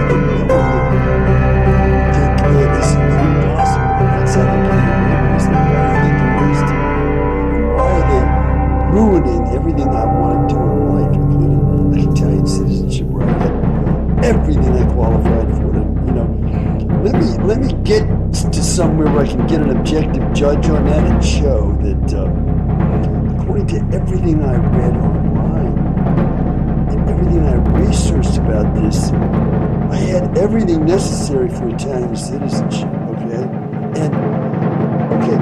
And no one would think that this is impossible. That's how they're getting away with this. Why are they doing this to me? And why are they ruining everything I want to do in life, including like Italian citizenship, where I get everything I qualified for? And, let me get to somewhere where I can get an objective judge on that and show that, according to everything I read online and everything I researched about this, I had everything necessary for Italian citizenship. Okay, and okay,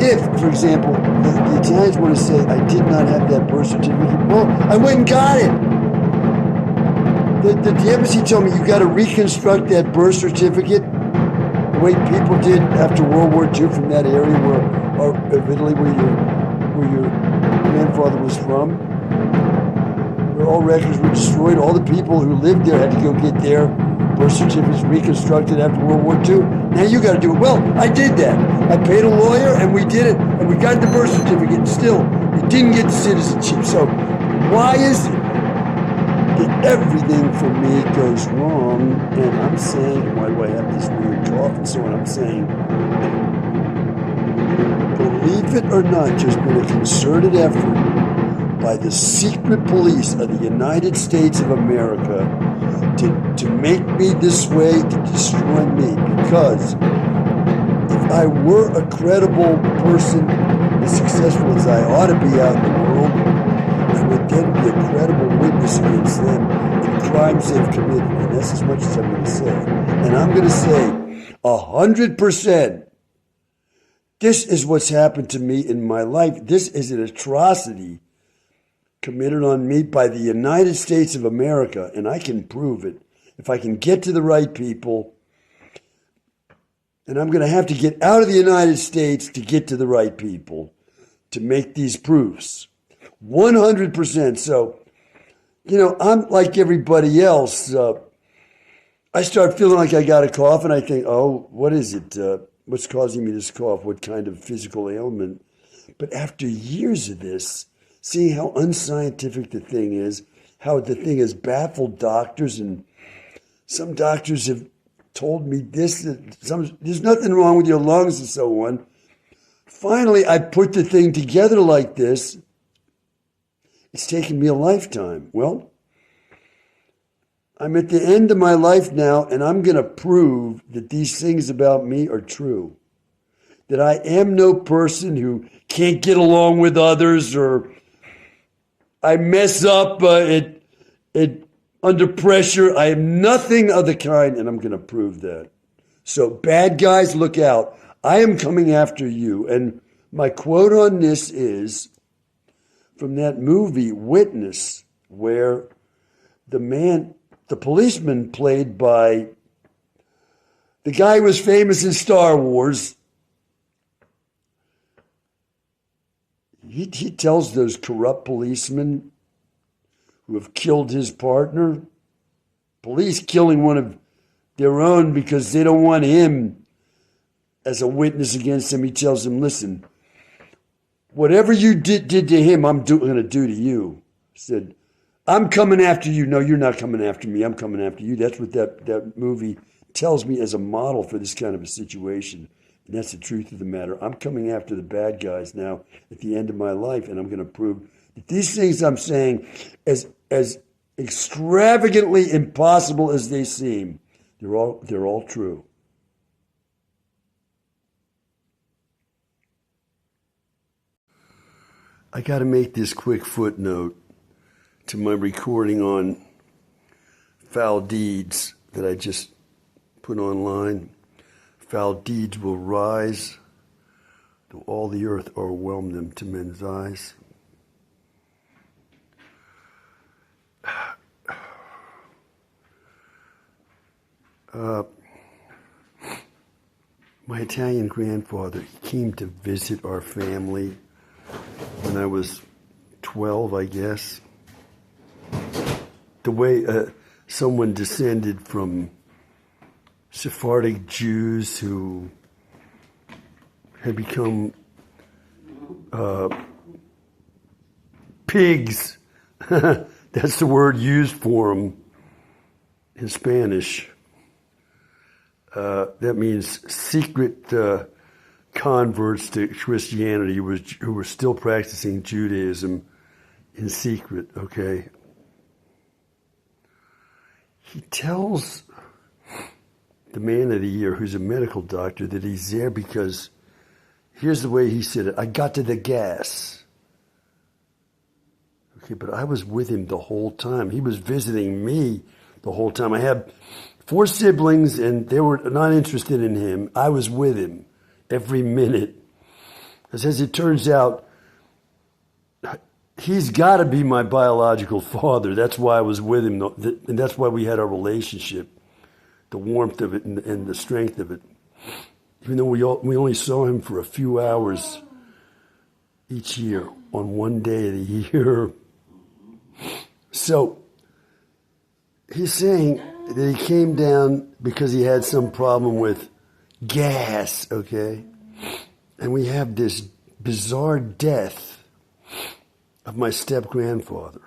if, for example, the Italians want to say I did not have that birth certificate, well, I went and got it. The embassy told me you got to reconstruct that birth certificate the way people did after World War II from that area of Italy where your grandfather was from. Where all records were destroyed. All the people who lived there had to go get their birth certificates reconstructed after World War II. Now you got to do it. Well, I did that. I paid a lawyer and we did it, and we got the birth certificate. Still, we didn't get the citizenship. So why is it that everything for me goes wrong? And I'm saying, why do I have this weird cough and so on? I'm saying, believe it or not, there's been a concerted effort by the secret police of the United States of America to make me this way, to destroy me. Because if I were a credible person, as successful as I ought to be out in the world, I would then be a credible witness against them in crimes they've committed. And that's as much as I'm going to say. And I'm going to say 100%. This is what's happened to me in my life. This is an atrocity committed on me by the United States of America, and I can prove it. If I can get to the right people, and I'm going to have to get out of the United States to get to the right people to make these proofs. 100%. So, I'm like everybody else. I start feeling like I got a cough, and I think, oh, what is it? What's causing me this cough? What kind of physical ailment? But after years of this, seeing how unscientific the thing is, how the thing has baffled doctors, and some doctors have told me this, there's nothing wrong with your lungs and so on. Finally, I put the thing together like this. It's taken me a lifetime. Well, I'm at the end of my life now, and I'm going to prove that these things about me are true. That I am no person who can't get along with others, or I mess up under pressure. I am nothing of the kind, and I'm going to prove that. So, bad guys, look out. I am coming after you. And my quote on this is from that movie, Witness, where the policeman played by the guy who was famous in Star Wars, he tells those corrupt policemen who have killed his partner, police killing one of their own because they don't want him as a witness against them. He tells them, listen, whatever you did to him, I'm going to do to you. He said, I'm coming after you. No, you're not coming after me. I'm coming after you. That's what that movie tells me as a model for this kind of a situation. And that's the truth of the matter. I'm coming after the bad guys now at the end of my life, and I'm going to prove that these things I'm saying, as extravagantly impossible as they seem, they're all true. I got to make this quick footnote to my recording on foul deeds that I just put online. Foul deeds will rise, though all the earth overwhelm them to men's eyes. My Italian grandfather came to visit our family when I was 12, I guess. The way someone descended from Sephardic Jews who had become pigs. That's the word used for them in Spanish. That means secret converts to Christianity who were still practicing Judaism in secret, okay? He tells the man of the year, who's a medical doctor, that he's there because, here's the way he said it, I got to the gas. Okay, but I was with him the whole time. He was visiting me the whole time. I had 4 siblings, and they were not interested in him. I was with him every minute. Because as it turns out, he's got to be my biological father. That's why I was with him, and that's why we had our relationship, the warmth of it and the strength of it. Even though we only saw him for a few hours each year on one day of the year. So he's saying that he came down because he had some problem with gas, okay? And we have this bizarre death of my step-grandfather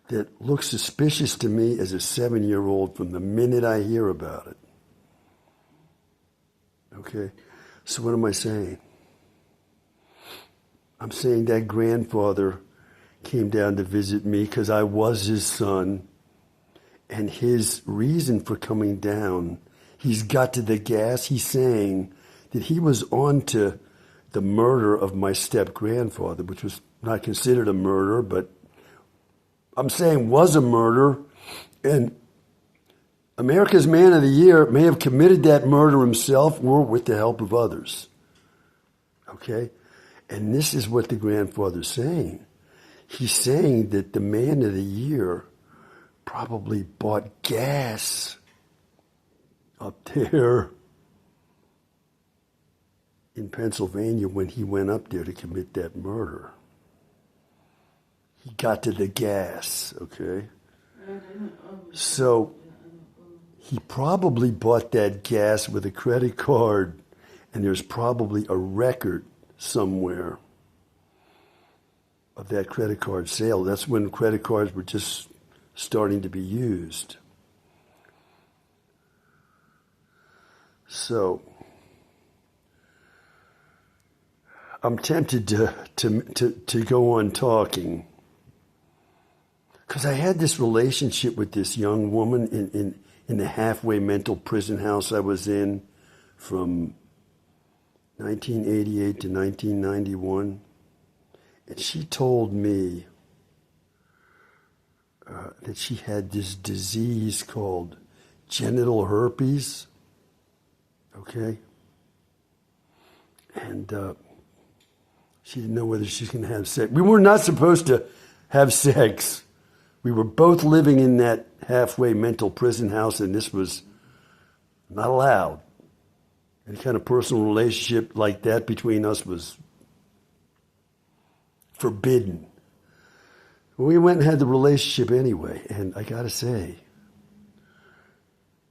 that looks suspicious to me as a 7-year-old from the minute I hear about it. Okay? So what am I saying? I'm saying that grandfather came down to visit me because I was his son, and his reason for coming down, he's got to the gas. He's saying that he was on to the murder of my step-grandfather, which was not considered a murder, but I'm saying was a murder, and America's Man of the Year may have committed that murder himself or with the help of others. Okay? And this is what the grandfather's saying. He's saying that the Man of the Year probably bought gas up there in Pennsylvania when he went up there to commit that murder. He got to the gas, okay? So he probably bought that gas with a credit card, and there's probably a record somewhere of that credit card sale. That's when credit cards were just starting to be used. So I'm tempted to go on talking, because I had this relationship with this young woman in the halfway mental prison house I was in from 1988 to 1991. And she told me that she had this disease called genital herpes, okay? And she didn't know whether she was going to have sex. We were not supposed to have sex. We were both living in that halfway mental prison house, and this was not allowed. Any kind of personal relationship like that between us was forbidden. We went and had the relationship anyway, and I gotta say,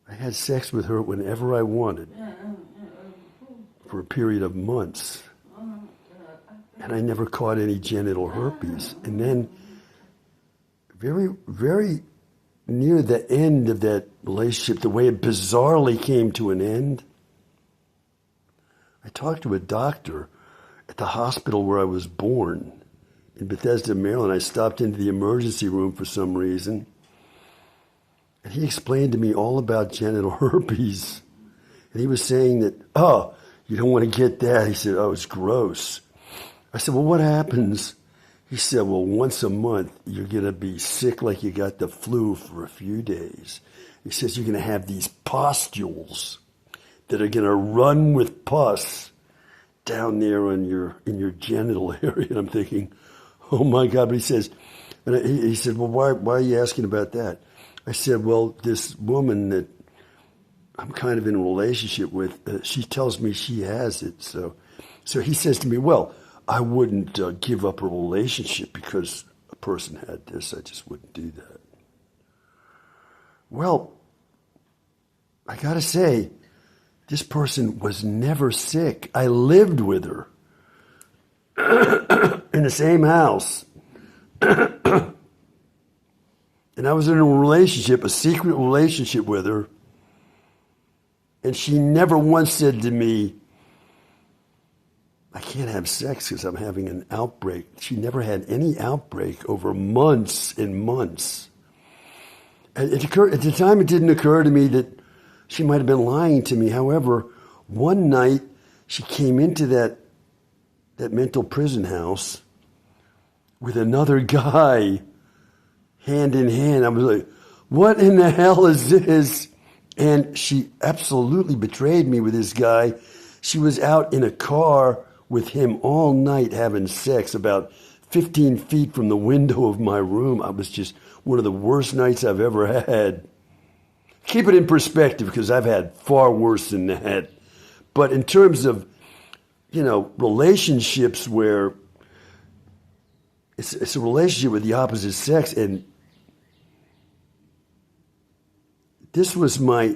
I had sex with her whenever I wanted for a period of months, and I never caught any genital herpes. And then very, very near the end of that relationship, the way it bizarrely came to an end, I talked to a doctor at the hospital where I was born in Bethesda, Maryland. I stopped into the emergency room for some reason, and he explained to me all about genital herpes. And he was saying that, oh, you don't want to get that. He said, oh, it's gross. I said, well, what happens? He said, well, once a month, you're going to be sick like you got the flu for a few days. He says you're going to have these pustules that are going to run with pus down there in your genital area. And I'm thinking, oh my God. But he says, and he said, well, why are you asking about that? I said, well, this woman that I'm kind of in a relationship with, she tells me she has it. So he says to me, well, I wouldn't give up a relationship because a person had this. I just wouldn't do that. Well, I got to say, this person was never sick. I lived with her in the same house. And I was in a relationship, a secret relationship with her And she never once said to me, I can't have sex because I'm having an outbreak. She never had any outbreak over months and months. And at the time, it didn't occur to me that she might have been lying to me. However, one night she came into that mental prison house with another guy, hand in hand. I was like, what in the hell is this? And she absolutely betrayed me with this guy. She was out in a car with him all night having sex about 15 feet from the window of my room. It was just one of the worst nights I've ever had. Keep it in perspective, because I've had far worse than that. But in terms of, relationships where it's a relationship with the opposite sex, and this was my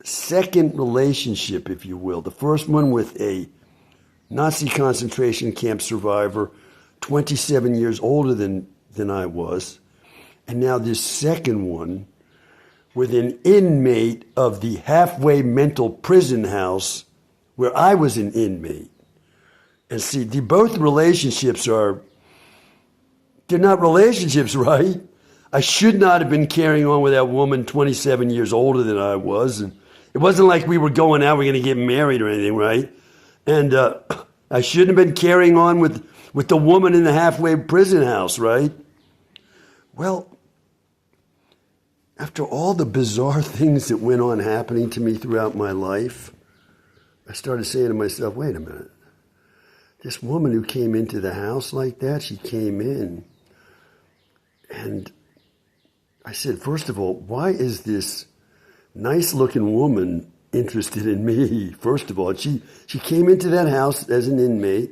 second relationship, if you will. The first one with a Nazi concentration camp survivor, 27 years older than I was. And now this second one with an inmate of the halfway mental prison house where I was an inmate. And see, both relationships they're not relationships, right? I should not have been carrying on with that woman 27 years older than I was. And it wasn't like we were going out, we're going to get married or anything, right? And I shouldn't have been carrying on with the woman in the halfway prison house, right? Well, after all the bizarre things that went on happening to me throughout my life, I started saying to myself, wait a minute. This woman who came into the house like that, she came in. And I said, first of all, why is this nice-looking woman interested in me, first of all? She came into that house as an inmate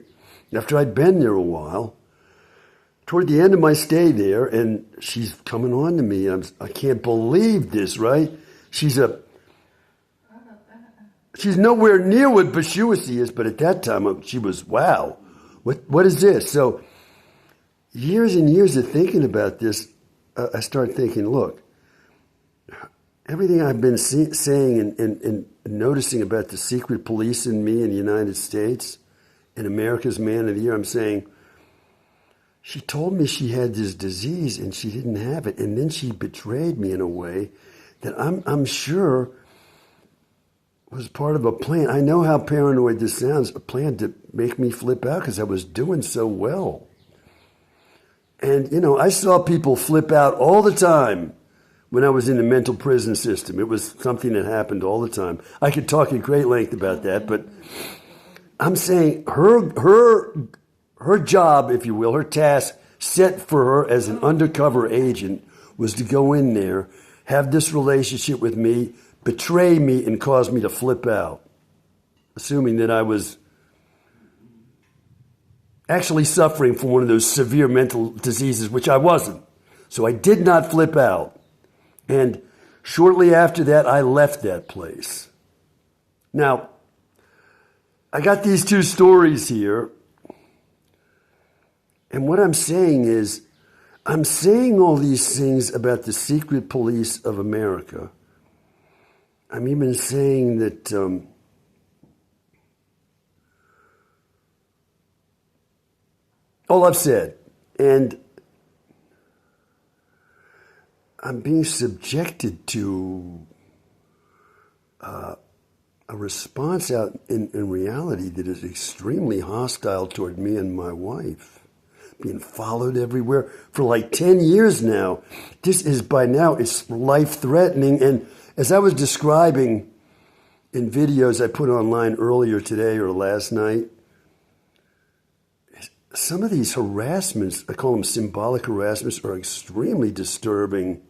after I'd been there a while. Toward the end of my stay there, and she's coming on to me. I can't believe this, right? She's nowhere near what Bashuasi is, but at that time she was, wow, what is this? So years and years of thinking about this, I started thinking, look, everything I've been saying and noticing about the secret police in me in the United States and America's Man of the Year, I'm saying, she told me she had this disease and she didn't have it. And then she betrayed me in a way that I'm sure was part of a plan. I know how paranoid this sounds, a plan to make me flip out because I was doing so well. And, I saw people flip out all the time when I was in the mental prison system. It was something that happened all the time. I could talk at great length about that, but I'm saying her job, if you will, her task set for her as an undercover agent was to go in there, have this relationship with me, betray me, and cause me to flip out, assuming that I was actually suffering from one of those severe mental diseases, which I wasn't. So I did not flip out. And shortly after that, I left that place. Now, I got these two stories here. And what I'm saying is, I'm saying all these things about the secret police of America. I'm even saying that all I've said, and I'm being subjected to a response out in reality that is extremely hostile toward me and my wife. Being followed everywhere for like 10 years now. This is by now, it's life-threatening. And as I was describing in videos I put online earlier today or last night, some of these harassments, I call them symbolic harassments, are extremely disturbing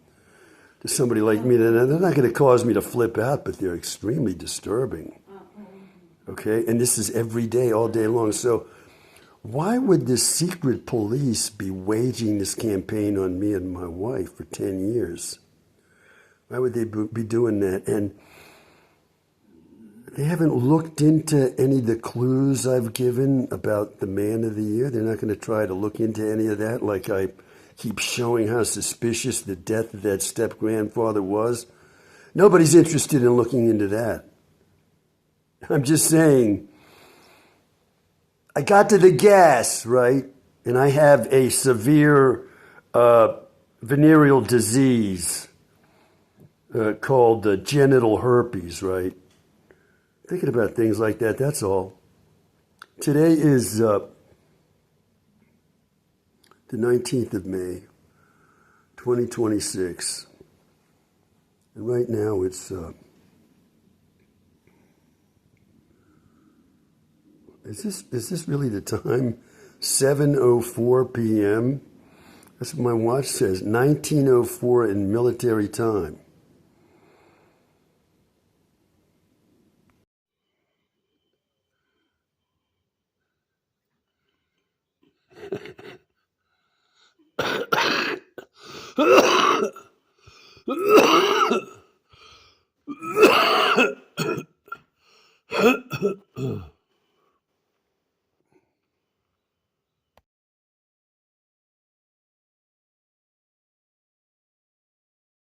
to somebody like me. They're not going to cause me to flip out, but they're extremely disturbing. Okay? And this is every day, all day long. So why would the secret police be waging this campaign on me and my wife for 10 years? Why would they be doing that? And they haven't looked into any of the clues I've given about the Man of the Year. They're not going to try to look into any of that, like I keep showing how suspicious the death of that step-grandfather was. Nobody's interested in looking into that. I'm just saying, I got to the gas, right? And I have a severe venereal disease called genital herpes, right? Thinking about things like that, that's all. Today is the 19th of May, 2026. And right now it's, is this really the time? 7:04 p.m.? That's what my watch says, 19:04 in military time.